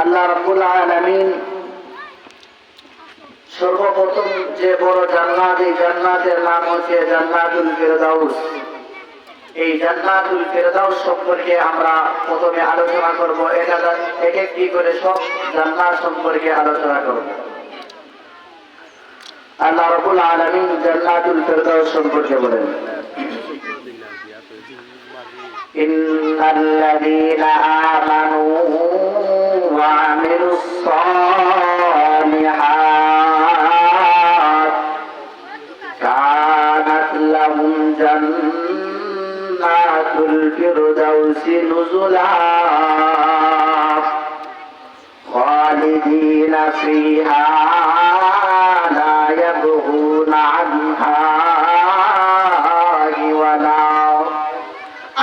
আল্লাহ রাব্বুল আলামিন সর্বপ্রথম যে বড় জান্নাত, এই জান্নাতের নাম হচ্ছে জান্নাতুল ফিরদাউস। এই জান্নাতুল ফিরদাউস সম্পর্কে আমরা প্রথমে আলোচনা করব। এটা এক একটি করে সব জান্নাত সম্পর্কে আলোচনা করব। আল্লাহ রাব্বুল আলামিন জান্নাতুল ফিরদাউস সম্পর্কে বলেন, ইন্নাল্লাযীনা আমানু ওয়া আমিলুস সালিহাত কানাত লাহুম জান্নাতুল ফিরদাউসি নুজুলা খালিদিনা ফিহা লা ইয়াবগুনা আনহা ওয়ালা।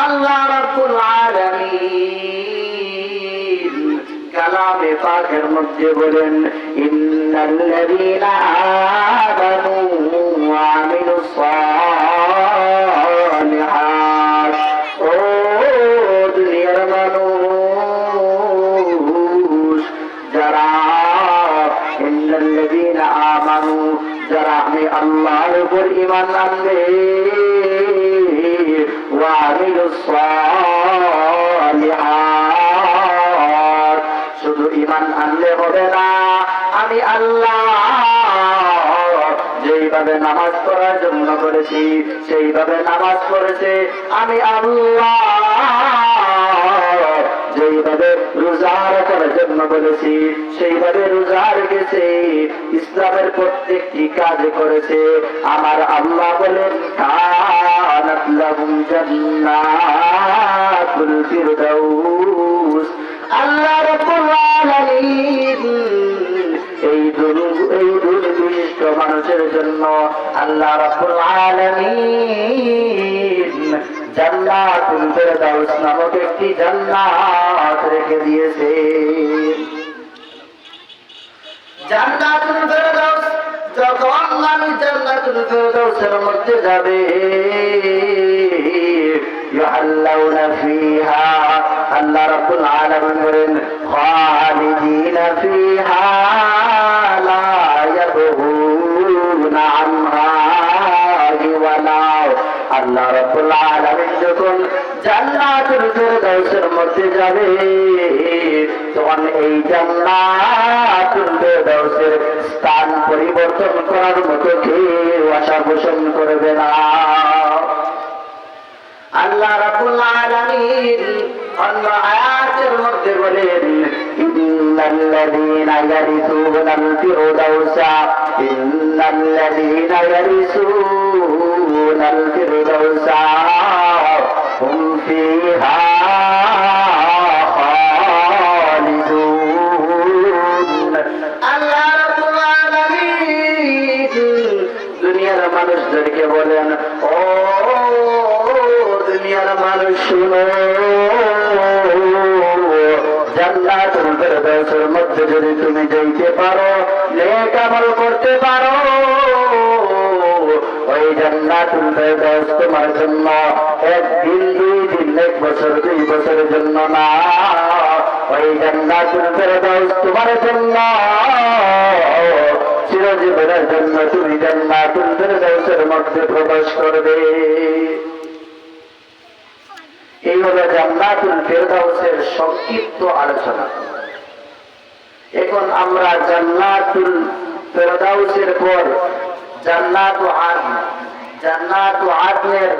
আল্লাহ রাব্বুল আলামিন কালামে পাকের মধ্যে বলেন, ইন্নাল্লাযীনা আমানু ওয়া আমিলুস সালিহাত। ও দুনিয়ার মানুষ যারা, ইন্নাল্লাযীনা আমানু, যারা আমি আল্লাহর উপর ঈমান আনবে, ওয়া আমিলুস সালিহাত, শুধু ঈমান আনলে হবে না, আমি আল্লাহ যেইভাবে নামাজ পড়ার জন্য করেছি সেইভাবে নামাজ পড়েছে, আমি আল্লাহ যেইভাবে রোজা রাখার জন্য বলেছি সেইভাবে রোজা রেখেছে, ইসলামের প্রত্যেকটি কাজ করেছে। আমার আল্লাহ বলেন, কানাত লাহুম জান্নাতুল ফিরদাউস। আল্লাহ রাব্বুল আলামিন এই দুর্বিশিষ্ট মানুষের জন্য আল্লাহ রাব্বুল আলামিন জান্নাতুল ফিরদাউস নামক একটি জান্নাত রেখে দিয়েছে। জান্নাতুল ফিরদাউস, যখন মানুষ জান্নাতুল ফিরদাউসের মধ্যে যাবে, ইউহাল্লাউনা ফিহা, আল্লাহ রাব্বুল আলামিন বলেন, খালিদিনা ফিহা লা ইয়াবগুনা আনহা ওয়ালা। আল্লাহ রাব্বুল আলামিন যখন জান্নাতুল ফিরদাউসের মধ্যে যাবে, তখন এই জান্নাতুল ফিরদাউসের স্থান পরিবর্তন করার মতো কেউ আশা পোষণ করবে না। আল্লাহ রাব্বুল আলামিন অন্য আয়াতের মধ্যে বলেন, ইন্নাল্লাযীনা ইয়ারিসুনাল ফিরদাউসা, ইন্নাল্লাযীনা ইয়ারিসুনাল ফিরদাউসা হুম ফিহা খালিদুন। আল্লাহ রাব্বুল আলামিন দুনিয়ার মানুষদেরকে বলেন, ও দুনিয়ার মানুষ শুনো, জান্নাতুল ফিরদাউসের মধ্যে যদি তুমি যাইতে পারো, নেক আমল করতে পারো, ওই জান্নাতুল ফিরদাউস তোমার জন্য একদিন, 2 দিন, 1 বছর, 2 বছরের জন্য না, ওই জান্নাতুল ফিরদাউস তোমার জন্য চিরজীবনের জন্য। তুমি জান্নাতুল ফিরদাউসের মধ্যে প্রবেশ করবে। এই হলো জান্নাতুল ফিরদাউসের সংক্ষিপ্ত আলোচনা। এখন আমরা জান্নাতুল ফিরদাউসের পর জান্নাতু আদন, জান্নাতু আদনের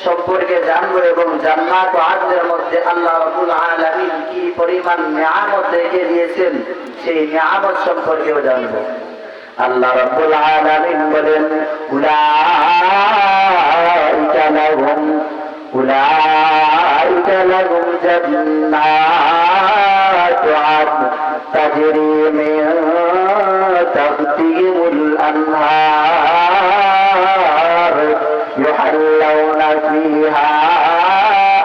সম্পর্কে জানবো এবং জান্নাতু আদনের মধ্যে আল্লাহ রাব্বুল আলামিন কি পরিমাণ নিয়ামত রেখে দিয়েছেন সেই নিয়ামত সম্পর্কেও জানবো। আল্লাহ রাব্বুল আলামিন বলেন, উলাইকা লাহুম জান্নাতু আদন তাজরি মিন তাহতিহিমুল আনহার ইউহাল্লাউনা ফিহা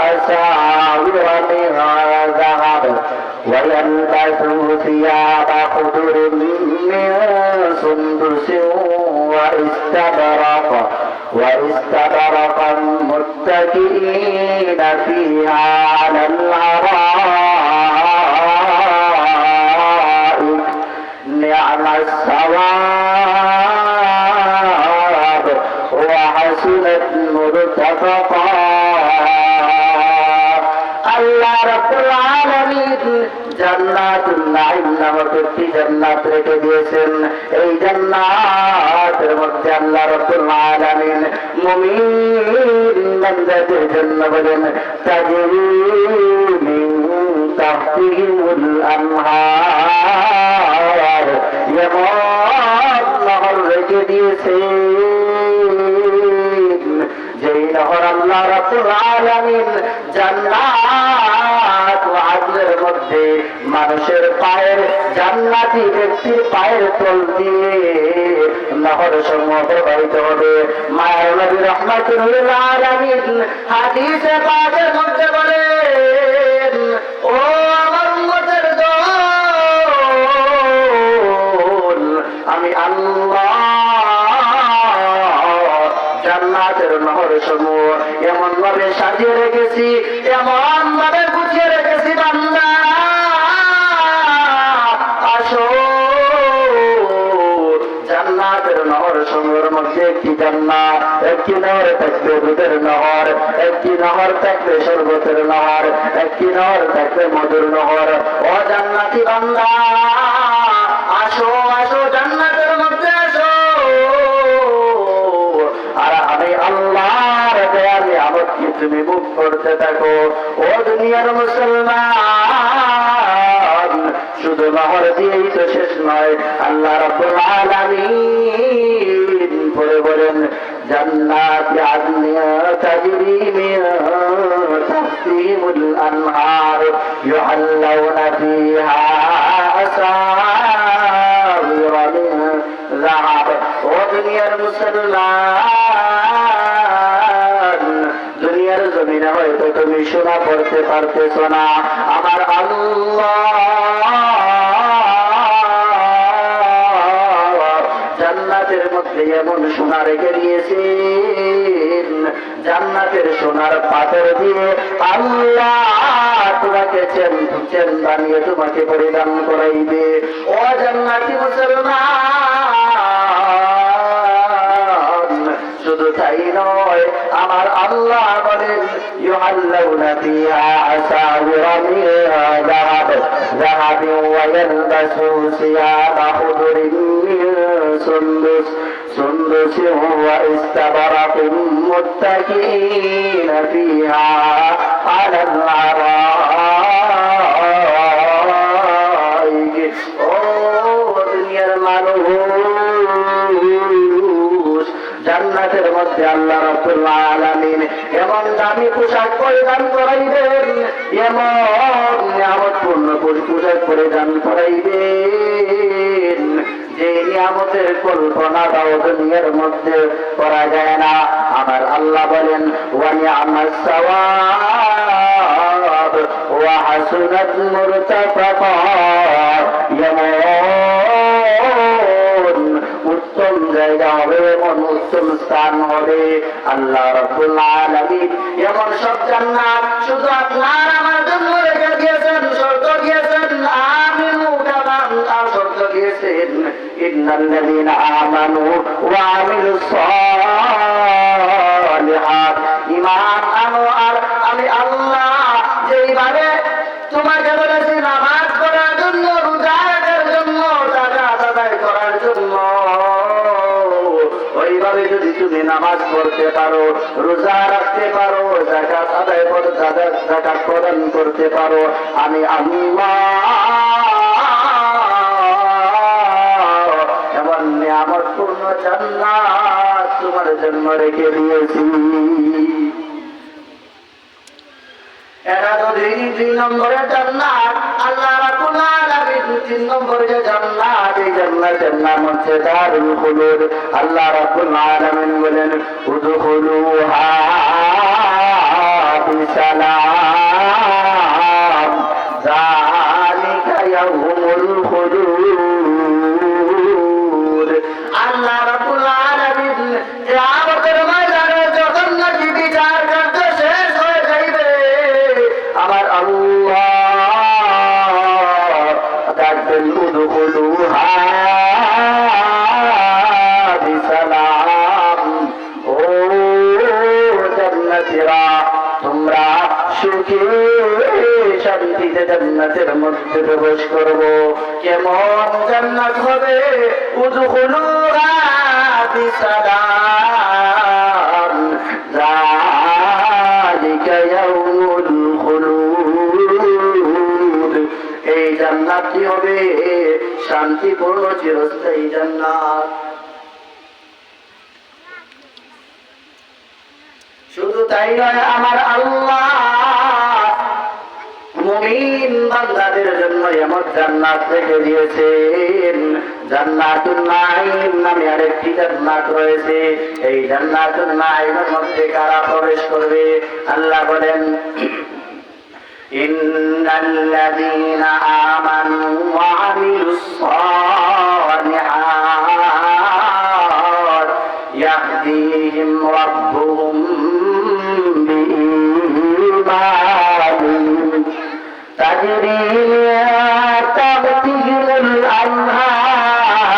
আসাওিরা মিন যাহাব ওয়া ইয়ালবাসু সিয়াবা খুদুরিন মিন সুনদুসিন ওয়া ইস্তাবরাক واستبرقا متكئين فيها على الأرائك আল্লাহ রাব্বুল আলামিন জান্নাতুল নাঈম নামক একটি জান্নাত রেখে দিয়েছেন। এই জান্নাতের মধ্যে আল্লাহ রাব্বুল আলামিন মুমিন বান্দাদের জন্য বলেন তাজরি মিন তাহতিহিমুল আনহার, এমন নহর রেখে দিয়েছেন যেই নহর আল্লাহ রাব্বুল আলামিন জান্নাত ও আদলের মধ্যে মানুষের পায়ের, জান্নাতি ব্যক্তির পায়ের তল দিয়ে নহর সমূহ প্রবাহিত হবে। মায়ের নবী রাহমাতুল আলামিন হাদিসে পাকের মধ্যে বলেন, ও আমার উম্মতের দল, আমি আল্লাহ জান্নাতের নহর সমূহ এমন ভাবে সাজিয়ে রেখেছি, এমন ভাবে গুছিয়ে রেখেছি, বান্দা আসো। জান্নাতের নহর সমূহের মধ্যে একটি জান্নাত, একটি নহর থাকবে দুধের নহর, একটি নহর থাকবে শরবতের নহর, একটি নহর থাকবে মধুর নহর। ও জান্নাতি বান্দা আসো, আসো জান্নাতের মধ্যে আসো। আর আমি আল্লাহর দয়ার নিয়ামতকে তুমি ভোগ করতে থাকো। ও দুনিয়ার মুসলমান, শুধু নহর দিয়েই তো শেষ নয়। আল্লাহ রাব্বুল আলামিন পরে বলেন জান্নাতি আদনিন তাজরি মিন তাহতিহিমুল আনহার ইউহাল্লাউনা ফিহা আসাওিরা মিন যাহাব। ও দুনিয়ার মুসলমান, দুনিয়ার জমিনে হয়তো তুমি সোনা পড়তে পারতেছ না, আমার আল্লাহ জান্নাতের মধ্যে এমন সোনা রেখে দিয়েছেন, জান্নাতের সোনার পাথর দিয়ে আল্লাহ তোমাকে চেন বানিয়ে তোমাকে পরিধান করাইবে। ও জান্নাতি মুসলমান, শুধু তাই নয়, আমার আল্লাহ বলেন ইউহাল্লাউনা ফিহা আসাওিরা মিন যাহাব ওয়া ইয়ালবাসু সিয়াবা খুদুরিন মিন সুন্দুস ওয়া ইস্তাবরাকিন মুত্তাকিনা ফিহা আলাল আরাইক। ও দুনিয়ার মানুষ, জান্নাতের মধ্যে আল্লাহ রাব্বুল আলামিন এমন দামি পোশাক পরিধান করাইবেন, এমন নিয়ামতপূর্ণ পোশাক পরিধান করাইবেন যে নিয়ামতের কল্পনাটাও দুনিয়ার মধ্যে করা যায় না। আমার আল্লাহ বলেন ওয়া নি'মাস সাওয়াব ওয়া হাসুনাত মুরতাফাকা, এমন উত্তম জায়গা হবে, এমন উত্তম স্থান হবে। আল্লাহ রাব্বুল আলামিন এমন সব জান্নাত শুধু আপনার আমার জন্য রেখে দিয়েছেন, শর্ত দিয়েছেন আমিনু কামা শর্ত দিয়েছেন ইন্নাল্লাযীনা আমানু ওয়া আমিলুস সালিহাত, ঈমান আনো আর আমি আল্লাহ যেইভাবে তোমাকে বলেছি নামাজ পড়ার জন্য, রোজা রাখার জন্য, যাকাত আদায় করার জন্য, ওইভাবে যদি তুমি নামাজ পড়তে পারো, রোজা রাখতে পারো, যাকাত আদায় করে যাকাত প্রদান করতে পারো, আমি আল্লাহ এমন নিয়ামতপূর্ণ জান্নাত তোমার জন্য রেখে দিয়েছি। এরা তো দুই নম্বরে জান্নাত, আল্লাহ রাব্বুল আলামিন 3 নম্বরে জান্নাত, এই জান্নাতের নাম হচ্ছে দারুল খুলুদ। আল্লাহ রাব্বুল আলামিন বলেন উদখুলুহা বিসালাম যালিকা ইয়াউমুল খুলুদ। আল্লাহ রাব্বুল আলামিন কিয়ামতের ময়দানে যখন নাকি বিচার কার্য শেষ হয়ে যাইবে, আমার আল্লাহ ডাকবেন উদখুলুহা বিসালাম, ও জান্নাতীরা তোমরা সুখে শান্তিতে জান্নাতের মধ্যে প্রবেশ করব। কেমন জান্নাত হবে? উদখুলুহা বিসালাম যালিকা ইয়াউমুল খুলুদ। এই জান্নাতটি হবে শান্তিপূর্ণ চিরস্থায়ী জান্নাত। শুধু তাই নয়, আমার আল্লাহ মুমিন বান্দাদের জন্য এমন জান্নাত রেখে দিয়েছেন। জান্নাতুন নাঈম নামে আরেকটি জান্নাত রয়েছে। এই জান্নাতুন নাঈমের মধ্যে কারা প্রবেশ করবে? আল্লাহ বলেন, ইন্নাল্লাযীনা আমানু ওয়া আমিলুস সালিহাত ইয়াহদিহিম রাব্বুহুম বিঈমানিহিম তাজরি মিন তাহতিহিমুল আনহার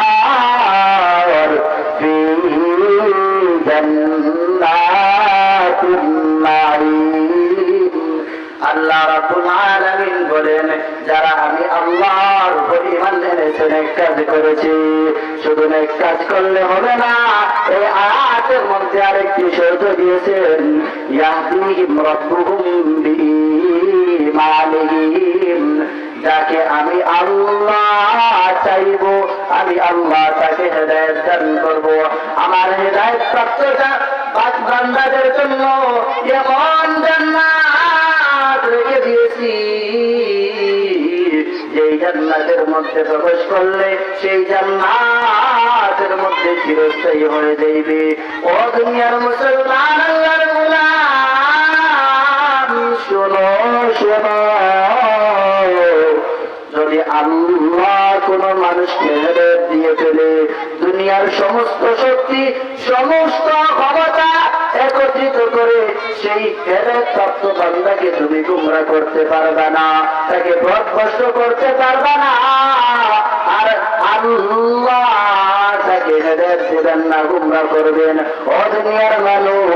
ফি জান্নাতিন নাঈম। আল্লাহ রাব্বুল আলামিন বলেন, যারা আমি আল্লাহর উপর ঈমান এনেছে, নেক কাজ করেছে, শুধু নেক কাজ করলে হবে না, এই আয়াতের মধ্যে আরেকটি শর্ত দিয়েছেন, ইয়াহদিহিম রাব্বুহুম বিঈমানিহিম। যাকে আমি আল্লাহ চাইবো, আমি আল্লাহ তাকে হেদায়েত দান করব। আমার হেদায়েত প্রাপ্ত বান্দাদের জন্য এমন জান্নাত রেখে দিয়েছি, যেই জান্নাতের মধ্যে প্রবেশ করলে সেই জান্নাতের মধ্যে চিরস্থায়ী হয়ে যাইবে। ও দুনিয়ার মুসলমান, আল্লাহর গোলাম, শোনো শোনো, যদি আল্লাহ কোন মানুষকে হেদায়েত দিয়ে ফেলে, দুনিয়ার সমস্ত শক্তি, সমস্ত ক্ষমতা একত্রিত করে সেই হেদায়েত প্রাপ্ত বান্দাকে তুমি গুমরা করতে পারবে না, তাকে পথভ্রষ্ট করতে পারবে না। আর আল্লাহ তাকে হেদায়েত দিবেন না, গুমরা করবেন। ও দুনিয়ার মানুষ,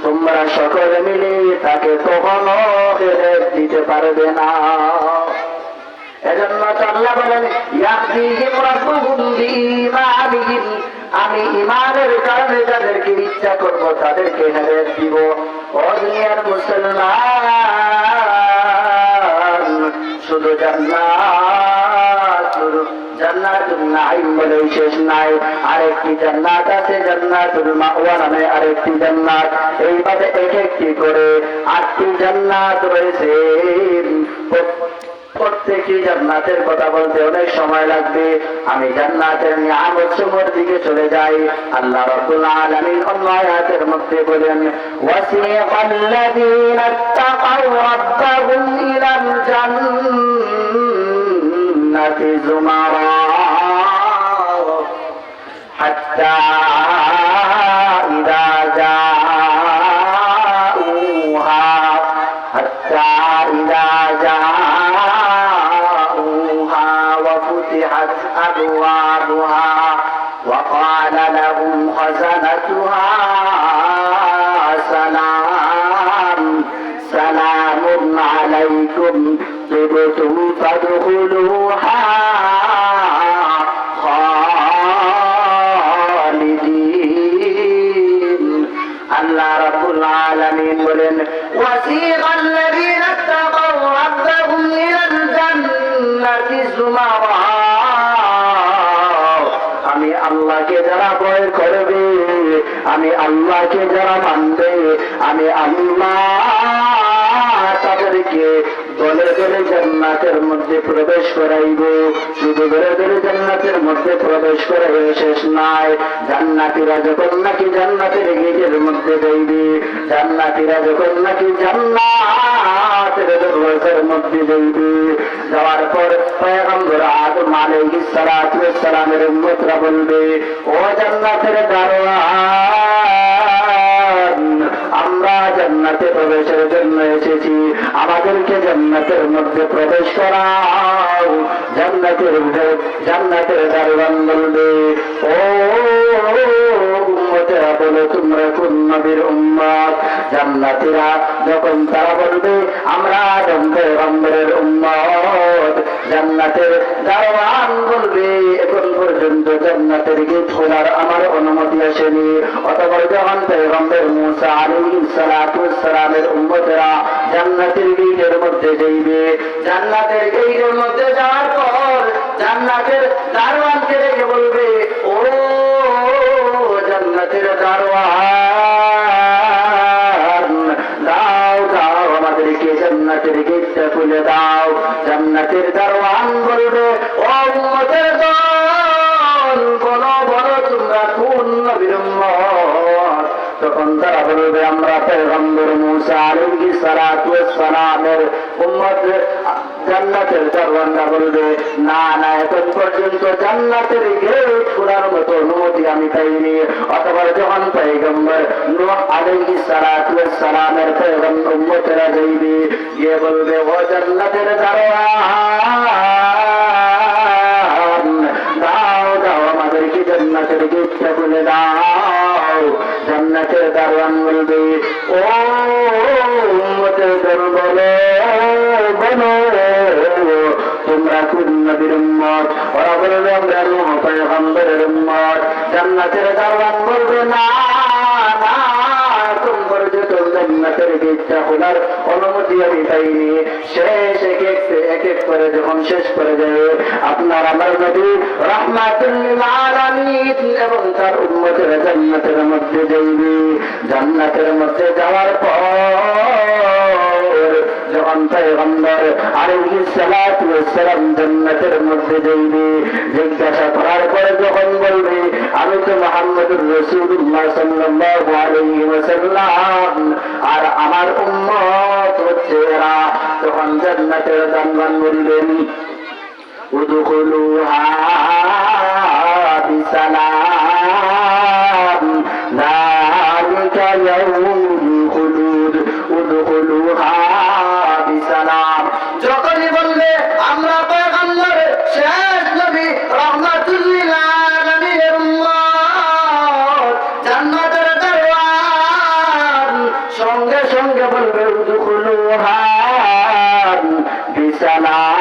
তোমরা সকলে মিলে তাকে কখনো হেদায়েত দিতে পারবে না। এজন্য আল্লাহ বলেন, ইয়াহদিহিম রাব্বুহুম বিঈমানিহিম, আমি ঈমানের কারণে যাদেরকে ইচ্ছা করব তাদেরকে হেদায়েত দিব। ও দুনিয়ার মুসলমান, শুধু জান্নাতুন নাঈম বলে শেষ নাই, আরেকটি জান্নাত আছে, জান্নাতুল মাওয়া নামে আরেকটি জান্নাত। এইভাবে এক একটি করে 8টি জান্নাত রয়েছে। প্রত্যেকটি জান্নাতের কথা বলতে অনেক সময় লাগবে। আমি জান্নাতের নিয়ামত সমূহের দিকে চলে যাই। আল্লাহ রাব্বুল আলামিন অন্য আয়াতের মধ্যে বলেন, ওয়াসিকাল্লাযীনা ইত্তাকাউ রাব্বাহুম ইলাল জান্নাতি যুমারা হাত্তা ইযা জাউহা وفتحت أبوابها وقال لهم خزنتها سلام عليكم طبتم فادخلوها خالدين। আল্লাহ রাব্বুল আলামিন বলেন, ওয়াসিকাল্লাযীনা ইত্তাকাউ রাব্বাহুম ইলাল জান্নাতি যুমারা, আমি আল্লাহকে যারা ভয় করবে, আমি আল্লাহকে যারা মানবে, আমি আল্লাহ তাদেরকে দলে দলে জান্নাতের মধ্যে প্রবেশ করাইব। শুধু দলে দলে জান্নাতের মধ্যে প্রবেশ করাই শেষ নাই, জান্নাতীরা যখন নাকি জান্নাতের গেটের মধ্যে যাইবে, জান্নাতীরা যখন নাকি জান্নাতের দরওয়াজার মধ্যে যাইবে, যাওয়ার পর পয়গম্বর আদম আলাইহিস সালাতু ওয়াস সালামের উম্মতরা বলবে, ও জান্নাতের দারোয়ান, আমরা জান্নাতে প্রবেশের জন্য এসেছি, আমাদেরকে জান্নাতের মধ্যে প্রবেশ করাও। জান্নাতের দারোয়ান বলবে, ও উম্মতে উম্মতেরা বলে তোমরা কোন নবীর উম্মত? জান্নাতীরা যখন তারা বলবে আমরা আদম পয়গম্বরের উম্মত, জান্নাতের দারওয়ান বলবে এখন পর্যন্ত জান্নাতের গেট খোলার আমার অনুমতি আসেনি। অতঃপর যখন পয়গম্বর মুসা আলাইহিস সালাতু ওয়াস সালামের উম্মতেরা জান্নাতের গেটের মধ্যে যাইবে, জান্নাতের গেটের মধ্যে যাওয়ার পর জান্নাতের দারওয়ানকে ডেকে বলবে, ও জান্নাতের দারওয়ান, দাও দাও আমাদেরকে জান্নাতের গেটটা খুলে দাও। জান্নাতের দারওয়ান বলবে, ও উম্মতের দল, বলো বলো তোমরা কোন নবীর উম্মত? তখন তারা বলবে আমরা পয়গম্বর মুসা আলাইহিস সালাতু ওয়াস সালামের উম্মত। জান্নাতের দারওয়ানরা বলবে, না না এখন পর্যন্ত জান্নাতের গেট খোলার মতো অনুমতি আমি পাইনি। অতঃপর যখন পয়গম্বর নূহ আলাইহিস সালাতু ওয়াস সালামের পয়গম্বর উম্মতেরা যাইবে, গিয়ে বলবে, ও জান্নাতের দারওয়ান, দাও দাও আমাদেরকে জান্নাতের গেটটা খুলে দাও। জান্নাতের দারওয়ান বলবে, ও উম্মতের দল বলো বলো তোমরা কোন নবীর উম্মত? ওরা বলবে আমরা নূহ পয়গম্বরের উম্মত। জান্নাতের দারওয়ান বলবে, না না এখন পর্যন্ত জান্নাতের গেটটা খোলার অনুমতি আমি পাইনি। শেষ এক এক করে যখন শেষ করে দেবে, আপনার আমার নবী রাহমাতুল লিল আলামিন এবং তার উম্মতেরা জান্নাতের মধ্যে যাইবে। জান্নাতের মধ্যে যাওয়ার পর যখন পয়গম্বর আলাইহিস সালাতু ওয়াস সালাম জান্নাতের মধ্যে যাইবে, জিজ্ঞাসা করার পরে যখন বলবে আমি তো মুহাম্মদুর রাসূলুল্লাহ সাল্লাল্লাহু আলাইহি ওয়াসাল্লাম আর আমার উম্মত হচ্ছে এরা, তখন জান্নাতের দারওয়ান বলবেন, উদখুলুহা বিসালাম যালিকা ইয়াউমুল খুলুদ, উদখুলুহা বিসালাম। যখনই বলবে আমরা পয়গম্বর শেষ নবী রাহমাতুল লিল আলামিনের উম্মত, জান্নাতের দারওয়ান সঙ্গে সঙ্গে বলবে উদখুলুহা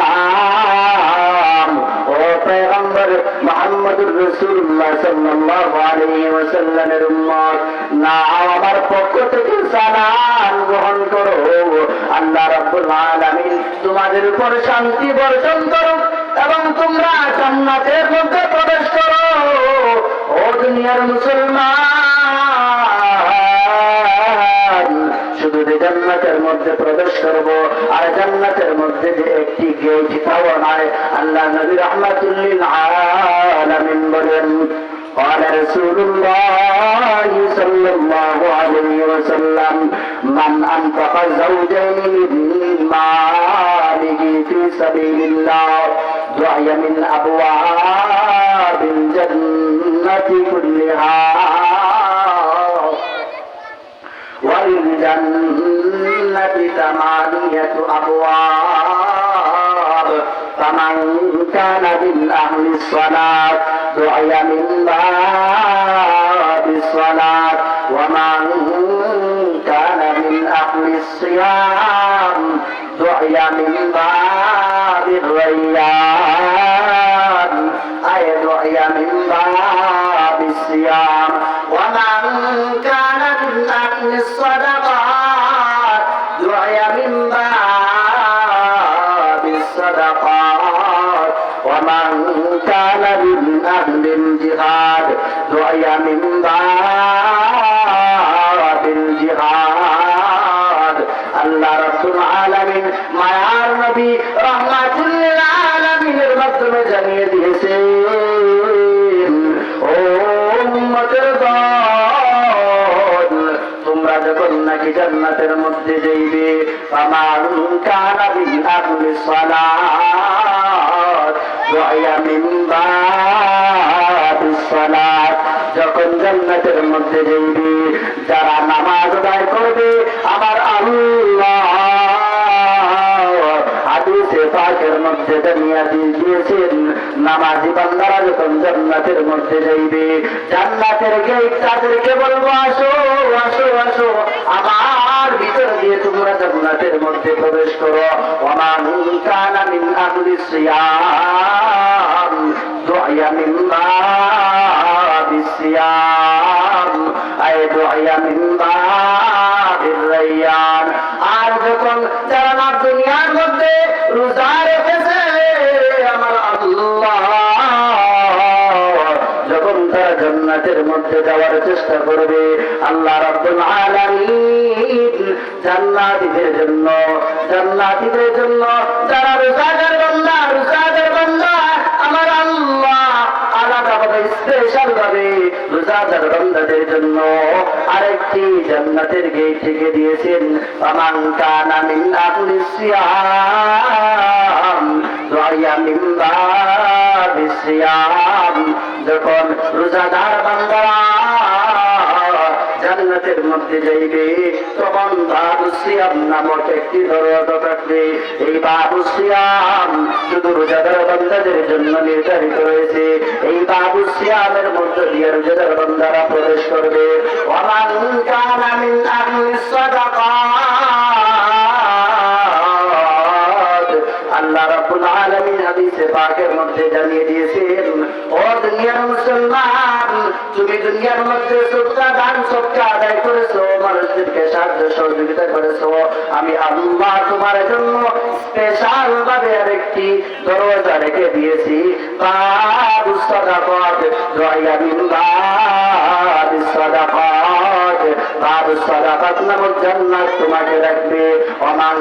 বিসালাম। ও পয়গম্বর মুহাম্মদুর রাসূলুল্লাহ সাল্লাল্লাহু আলাইহি ওয়াসাল্লামের উম্মত, না আমার পক্ষ থেকে সালাম গ্রহণ করো। আল্লাহ রাব্বুল আলামিন তোমাদের উপর শান্তি বর্ষণ করুক এবং তোমরা জান্নাতের মধ্যে প্রবেশ করো। ও দুনিয়ার মুসলমান, শুধু যে জান্নাতের মধ্যে প্রবেশ করব আর জান্নাতের মধ্যে যে একটি গেট পাওয়া নাই। আল্লাহ নবী রাহমাতুল লিল আলামিন বলেন, قال رسول الله صلى الله عليه وسلم من أنفق زوجين من ماله في سبيل الله دعي من أبواب الجنة كلها وللجنة 8 أبواب فمن كان من أهل الصلاة دعي من باب الصلاة ومن كان من أهل الصيام دعي من باب الريان أي دعي من باب الصيام ومن كان من أهل الصدقات دعي من باب الصدقات ومن كان من أهل الجهاد دعي من باب الجهاد। আল্লাহ রাব্বুল আলামিন মায়ার নবী রাহমাতুল লিল আলামিনের মাধ্যমে জানিয়ে দিয়েছেন, ও উম্মতের দল, তোমরা যখন নাকি জান্নাতের মধ্যে যাইবে, ফামান কানা মিন আহলিস সালাত দুআয়া মিন বাবিস সালাত, যখন জান্নাতের মধ্যে যাইবে যারা নামাজ আদায় করবে আমার আল্লাহ হাদিসে পাকের মধ্যে জানিয়ে দিয়েছেন নামাজ নামাজি বান্দারা যখন জান্নাতের মধ্যে যাইবে, জান্নাতের গেট তাদেরকে বলবো, আসো আসো আসো, আমার ভিতর দিয়ে তোমরা জান্নাতের মধ্যে প্রবেশ করো। ওমান কানা মিন আহলি সিয়াম দুআয়া মিন বাবিস সিয়াম আই দুআয়া মিন বাবির রায়্যান। আর যখন যারা না দুনিয়ার মধ্যে রোজা রেখেছে আমার আল্লাহ, যখন তারা জান্নাতের মধ্যে যাওয়ার চেষ্টা করবে, আল্লাহ রাব্বুল আলামিন জান্নাতীদের জন্য যারা রোজাদার বান্দা আমার আল্লাহ আলাদাভাবে স্পেশাল ভাবে রোজাদার বান্দাদের জন্য আরেকটি জান্নাতের গেট থেকে দিয়েছেন। ফামান কানা মিন আহলি সিয়াম দুআয়া মিন বাবিস সিয়াম। যখন রোজাদার বান্দারা জান্নাতের মধ্যে যাইবে, তখন বাবুস সিয়াম নামক একটি দরজা থাকবে। এই বাবুস সিয়াম শুধু রোজাদার বান্দাদের জন্য নির্ধারিত রয়েছে। এই বাবুস সিয়ামের মধ্যে দিয়ে রোজাদার বান্দারা প্রবেশ করবে। ওয়ামান কানা মিন আহলিস সাদাকাত, আল্লাহ রাব্বুল আলামিন হাদিসে পাকের মধ্যে জানিয়ে দিয়েছেন, ও দুনিয়ার মুসলমান, তুমি দুনিয়ার মধ্যে সদকা আদায় করেছো, মানুষদেরকে সাহায্য সহযোগিতা করেছো, আমি আল্লাহ তোমার জন্য স্পেশাল ভাবে আরেকটি দরজা রেখে দিয়েছি। বাবুস সাদাকাত দুআয়া মিন বাবিস সাদাকাত, বাবুস সাদাকাত নামক জান্নাত তোমাকে রাখবে। ওমান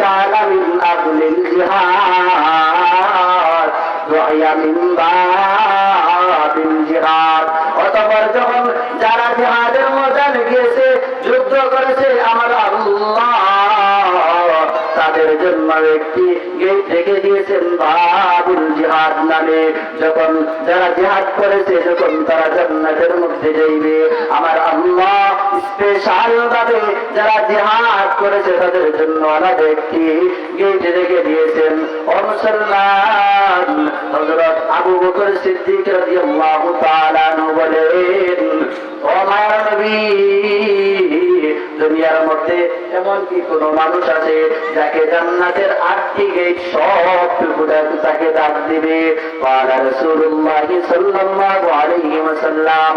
কানা মিন আহলিল জিহাদ দুআয়া মিন বাবিল জিহাদ। অতঃপর যখন যারা জিহাদের ময়দানে গিয়েছে, যুদ্ধ করেছে আমার আল্লাহ তাদের জন্য একটি গেট রেখে দিয়েছেন বাবুল জিহাদ নামে। যখন যারা জিহাদ করেছে, যখন তারা জান্নাতের মধ্যে যাইবে, আমার আল্লাহ স্পেশাল ভাবে যারা জিহাদ করেছে তাদের জন্য আলাদা একটি গেট রেখে দিয়েছেন। ও মুসলমান, হযরত আবু বকর সিদ্দিক রাদিয়াল্লাহু তাআলা আনহু বলেন, ও মায়ার নবী, দুনিয়ার মধ্যে এমন কি কোন মানুষ আছে যাকে জান্নাতের 8টি গেট সবটুকু তাকে ডাক দিবে? ক্বালা রাসূলুল্লাহ সাল্লাল্লাহু আলাইহি ওয়াসাল্লাম,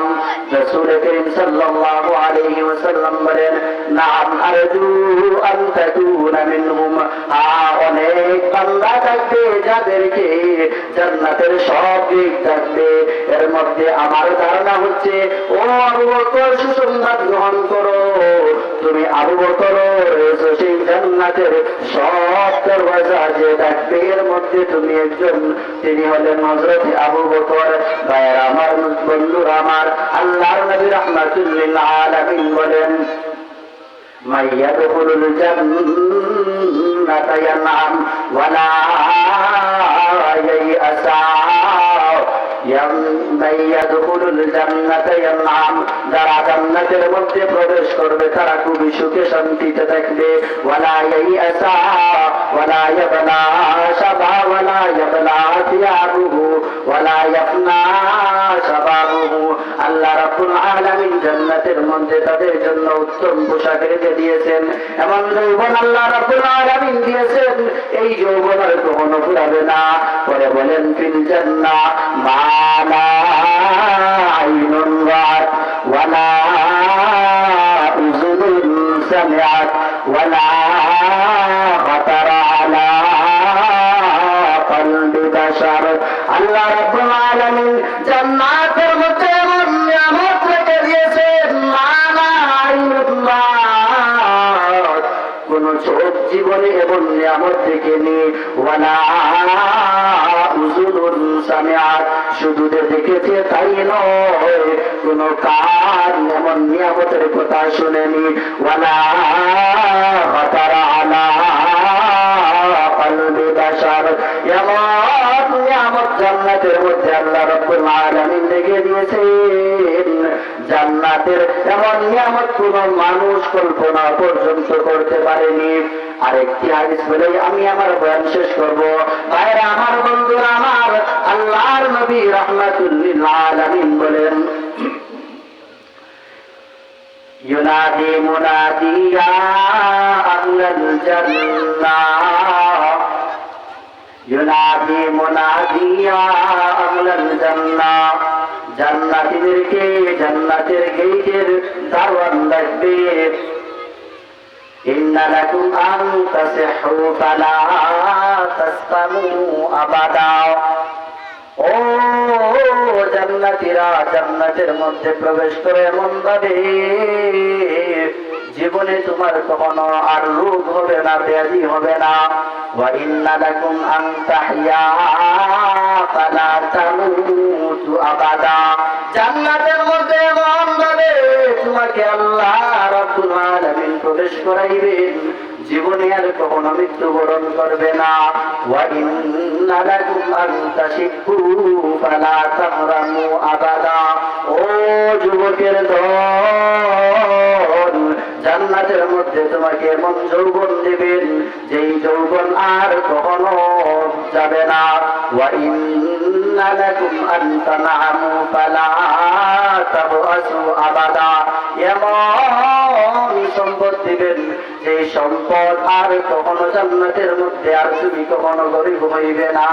রাসূল করিম সাল্লাল্লাহু আলাইহি ওয়াসাল্লাম বলেন, নাম আরজু আন তাকুনা মিনহুম। অনেক বান্দা থাকবে যাদেরকে জান্নাতের সব গেট থাকবে। এর মধ্যে আমার ধারণা হচ্ছে, ও আবু বকর, সুসংবাদ গ্রহণ করো, তুমি আবু বকর সেই জান্নাতের সব দরওয়াজা যে থাকবে, এর মধ্যে তুমি একজন, তিনি হলেন হযরত আবু বকর। ভাইয়েরা আমার, বন্ধুরা আমার, আল্লাহর নবী রাহমাতুল লিল আলামিন বলেন, মান ইয়াদখুলুল জান্নাতা ইয়ানআম ওয়ালা ইয়াইআসা। যারা জান্নাতের মধ্যে প্রবেশ করবে তারা খুবই সুখে শান্তিতে থাকবে। ওয়ালা ইয়াইআসা ওয়ালা ইয়াবলা শাবা ওয়ালা ইয়াবলা থিয়াবুহু ওয়ালা ইয়াফনা শাবাবুহু। আল্লাহ রাব্বুল আলামিন জান্নাতের মধ্যে তাদের জন্য উত্তম পোশাক রেখে দিয়েছেন। এমন যৌবন আল্লাহ রাব্বুল আলামিন দিয়েছেন, এই যৌবন আর কখনো ফুরাবে না। পরে বলেন, ফিল জান্নাহ মা লা আইনুন রাআত ওয়ালা উযুনুন সামিআত ওয়ালা খাতারা আলা কলবি বাশার। আল্লাহ রাব্বুল আলামিন জান্নাতের মধ্যে এমন নিয়ামত রেখে দিয়েছেন, মা লা আইনুন রাআত, কোন চোখ জীবনে এমন নিয়ামত দেখেনি। ওয়ালা উযুনুন সামিআত, শুধু দেখেছে তাই নয়, কোন কান এমন নিয়ামতের কথা শুনেনি। ওয়ালা খাতারা আলা কলবি বাশার, এমন নিয়ামত জান্নাতের মধ্যে আল্লাহ রাব্বুল আলামিন রেখে দিয়েছেন, জান্নাতের এমন নিয়ামত কোন মানুষ কল্পনা পর্যন্ত করতে পারেনি। আরেকটি হাদিস বলে আমি আমার বয়ান শেষ করব। ভাইরা আমার, বন্ধুরা আমার, আল্লাহর নবী রাহমাতুল লিল আলামিন বলেন, ইউনাদি মুনাদি ইয়া আহলাল জান্নাহ, ইউনাদি মুনাদি ইয়া আহলাল জান্নাহ, জান্নাতীদেরকে জান্নাতের গেটের দারওয়ান ডাকবে, ইন্না লাকুম আন তাসিহু ফালা তাসকামু আবাদা। ও জান্নাতীরা, জান্নাতের মধ্যে প্রবেশ করে এমন ভাবে জীবনে তোমার কখনো আর রোগ হবে না, ব্যাধি হবে না। ওয়া ইন্না লাকুম আন তাহইয়া ফালা তামুতু আবাদা। জান্নাতের মধ্যে এমন ভাবে তোমাকে আল্লাহ রাব্বুল আলামিন প্রবেশ করাইবেন, জীবনে আর কখনো মৃত্যুবরণ করবে না। ওয়া ইন্না লাকুম আন তাশিব্বু ফালা তাহরামু আবাদা। ও যুবকের দল, জান্নাতের মধ্যে তোমাকে এমন যৌবন দেবেন, যেই যৌবন আর কখনো যাবে না। ওয়া ইন্না লাকুম আন তানআমু ফালা তাবআসু আবাদা। এমন সম্পদ দিবেন, যে সম্পদ আর কখনো জান্নাতের মধ্যে আর তুমি কখনো গরিব হইবে না।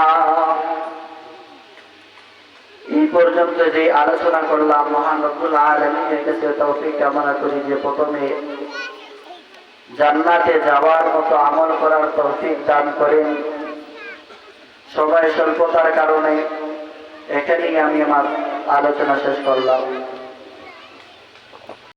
এই পর্যন্ত যে আলোচনা করলাম, মহান রব্বুল আলামিনের কাছে তৌফিক কামনা করি যে প্রথমে জান্নাতে যাওয়ার মতো আমল করার তৌফিক দান করেন। সবাই স্বল্পতার কারণে এখানেই আমি আমার আলোচনা শেষ করলাম।